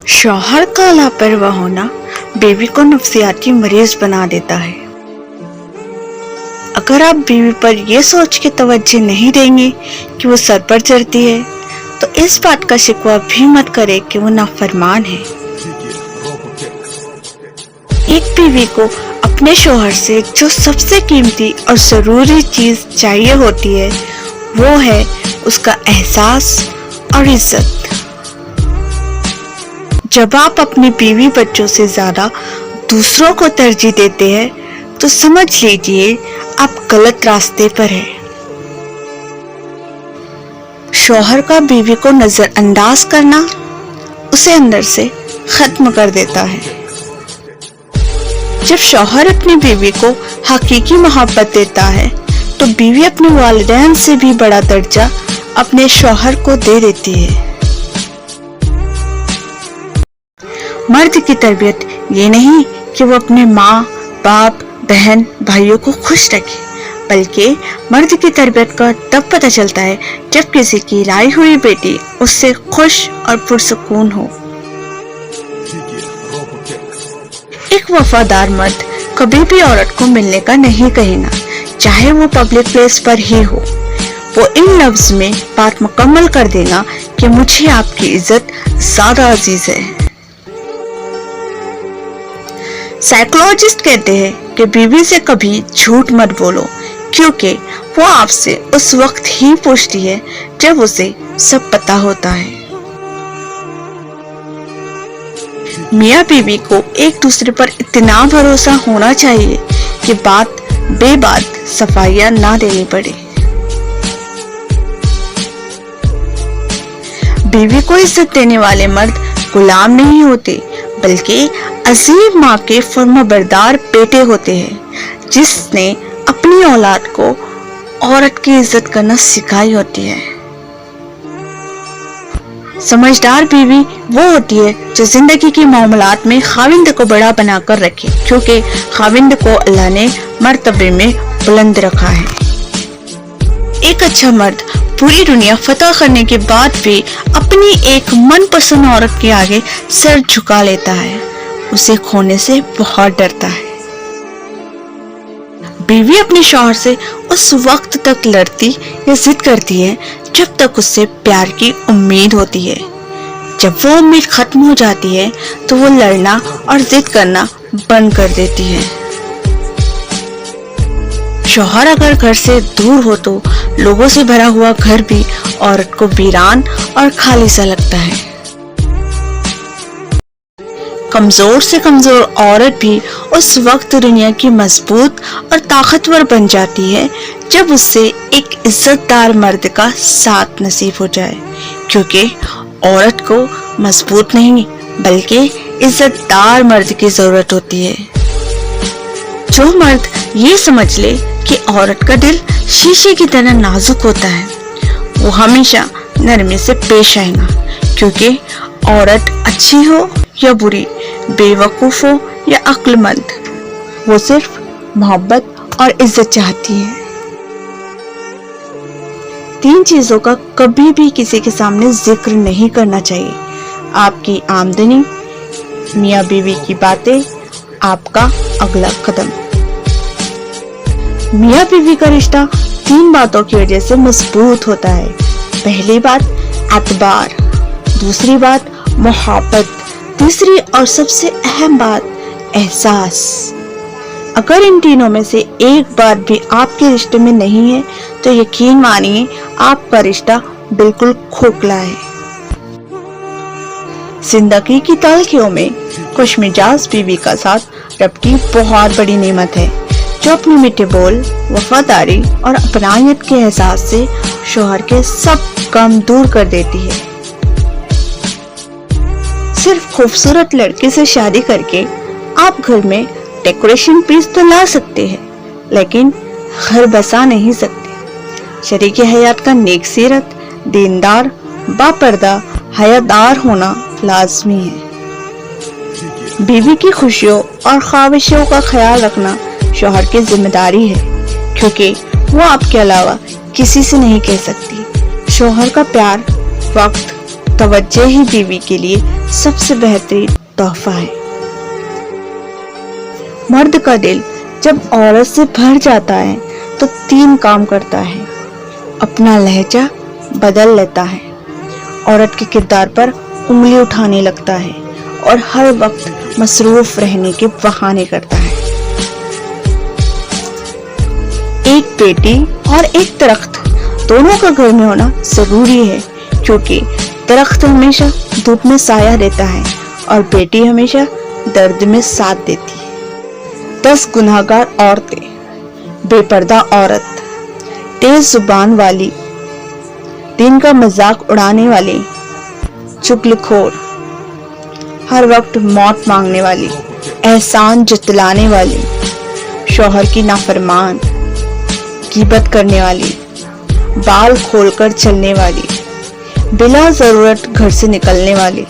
शौहर का लापरवाह होना बीवी को नफ्सियाती मरीज बना देता है। अगर आप बीवी पर यह सोच के तवज्जो नहीं देंगे कि वो सर पर चढ़ती है, तो इस बात का शिकवा भी मत करें कि वो नाफरमान है। एक बीवी को अपने शौहर से जो सबसे कीमती और जरूरी चीज चाहिए होती है, वो है उसका एहसास और इज्जत। जब आप अपनी बीवी बच्चों से ज्यादा दूसरों को तरजीह देते हैं, तो समझ लीजिए आप गलत रास्ते पर हैं। शौहर का बीवी को नजरअंदाज करना उसे अंदर से खत्म कर देता है। जब शौहर अपनी बीवी को हकीकी मोहब्बत देता है, तो बीवी अपने वालिदैन से भी बड़ा दर्जा अपने शौहर को दे देती है। मर्द की तरबियत ये नहीं कि वो अपने माँ, बाप, बहन, भाइयों को खुश रखे, बल्कि मर्द की तरबियत का तब पता चलता है जब किसी की लाई हुई बेटी उससे खुश और पुरसुकून हो। एक वफादार मर्द कभी भी औरत को मिलने का नहीं कहेगा, चाहे वो पब्लिक प्लेस पर ही हो। वो इन लफ्ज में बात मुकम्मल कर देगा कि मुझे आपकी इज्जत ज्यादा अजीज है। साइकोलॉजिस्ट कहते हैं कि बीवी से कभी झूठ मत बोलो, क्योंकि वो आपसे उस वक्त ही पूछती है जब उसे सब पता होता है। मियाँ बीवी को एक दूसरे पर इतना भरोसा होना चाहिए कि बात बेबात सफाइयां ना देनी पड़े। बीवी को इज्जत देने वाले मर्द गुलाम नहीं होते, बल्कि अजीम माँ के फर्माबरदार बेटे होते हैं, जिसने अपनी औलाद को औरत की इज्जत करना सिखाई होती है। समझदार बीवी वो होती है जो जिंदगी की मामलात में खाविंद को बड़ा बनाकर रखे, क्योंकि खाविंद को अल्लाह ने मर्तबे में बुलंद रखा है। एक अच्छा मर्द पूरी दुनिया फतह करने के बाद भी अपनी एक मनपसंद औरत के आगे सर झुका लेता है, उसे खोने से बहुत डरता है। बीवी अपने शौहर से उस वक्त तक लड़ती या जिद करती है जब तक उससे प्यार की उम्मीद होती है। जब वो उम्मीद खत्म हो जाती है, तो वो लड़ना और जिद करना बंद कर देती है। शौहर अगर घर से दूर हो, तो लोगों से भरा हुआ घर भी औरत को वीरान और खाली सा लगता है। कमजोर से कमजोर औरत भी उस वक्त दुनिया की मजबूत और ताकतवर बन जाती है जब उससे एक इज्जतदार मर्द का साथ नसीब हो जाए, क्योंकि औरत को मजबूत नहीं बल्कि इज्जतदार मर्द की जरूरत होती है। जो मर्द ये समझ ले कि औरत का दिल शीशे की तरह नाजुक होता है, वो हमेशा नरमी से पेश आएगा, क्योंकि औरत अच्छी हो या बुरी, बेवकूफ हो या अक्लमंद, वो सिर्फ मोहब्बत और इज्जत चाहती है। 3 चीजों का कभी भी किसी के सामने जिक्र नहीं करना चाहिए: आपकी आमदनी, मियाँ बीवी की बातें, आपका अगला कदम। मियाँ बीवी का रिश्ता 3 बातों की वजह से मजबूत होता है। पहली बात एतबार, दूसरी बात मोहब्बत, तीसरी और सबसे अहम बात एहसास। अगर इन तीनों में से एक बात भी आपके रिश्ते में नहीं है, तो यकीन मानिए आपका रिश्ता बिल्कुल खोखला है। जिंदगी की तलखियों में खुशमिजाज बीवी का साथ रब की बहुत बड़ी नेमत है, जो अपनी मीठे बोल, वफादारी और अपनायत के एहसास से शौहर के सब गम दूर कर देती है। सिर्फ खूबसूरत लड़के से शादी करके आप घर में डेकोरेशन पीस तो ला सकते हैं, लेकिन घर बसा नहीं सकते। शरीके हयात का नेक सीरत, दीनदार, बापर्दा, हयादार होना लाजमी है। बीवी की खुशियों और ख्वाहिशों का ख्याल रखना शौहर की जिम्मेदारी है, क्योंकि वो आपके अलावा किसी से नहीं कह सकती। शौहर का प्यार, वक्त توجہ ہی بیوی کے لیے سب سے بہترین تحفہ ہے۔ مرد کا دل جب عورت سے بھر جاتا ہے تو 3 کام کرتا ہے۔ اپنا لہجہ بدل لیتا ہے، عورت کے کردار پر انگلی اٹھانے لگتا ہے اور ہر وقت مصروف رہنے کے بہانے کرتا ہے۔ ایک بیٹی اور ایک درخت دونوں کا گھر میں ہونا ضروری ہے، کیونکہ درخت ہمیشہ دھوپ میں سایہ دیتا ہے اور بیٹی ہمیشہ درد میں ساتھ دیتی ہے۔ 10 گنہگار عورتیں۔ بے پردہ عورت، تیز زبان والی، دین کا مذاق اڑانے والی، چغلخور، ہر وقت موت مانگنے والی، احسان جتلانے والی، شوہر کی نافرمان، غیبت کرنے والی، بال کھول کر چلنے والی، بلا ضرورت گھر سے نکلنے والی،